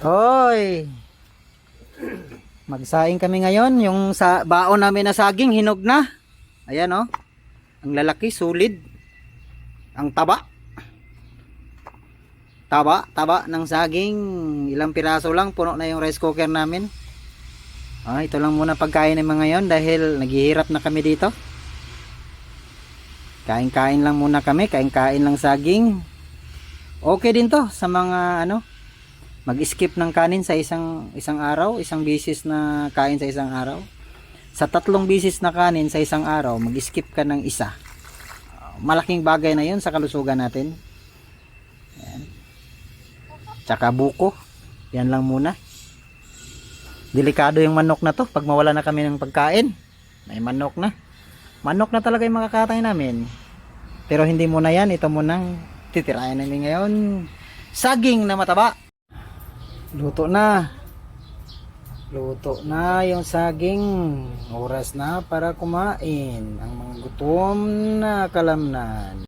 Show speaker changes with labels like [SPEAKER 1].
[SPEAKER 1] Hoy, magsaing kami ngayon. Yung sa baon namin na saging, hinog na. Ayan oh. Ang lalaki, solid. Ang taba. Taba ng saging. Ilang piraso lang, puno na yung rice cooker namin. Ito lang muna pagkain ng mga yon dahil naghihirap na kami dito. Kain-kain lang muna kami, kain-kain lang saging. Okay din to sa mga mag-skip ng kanin sa isang araw, isang bisis na kain sa isang araw. Sa 3 bisis na kanin sa isang araw, mag-skip ka ng isa. Malaking bagay na 'yun sa kalusugan natin. Ayan. Tsaka buko. Yan lang muna. Delikado yung manok na to pag mawala na kami ng pagkain. May manok na. Manok na talaga yung makakatay namin. Pero hindi muna yan. Ito munang titirayan namin ngayon. Saging na mataba. Luto na. Luto na yung saging. Oras na para kumain. Ang mga gutom na kalamnan.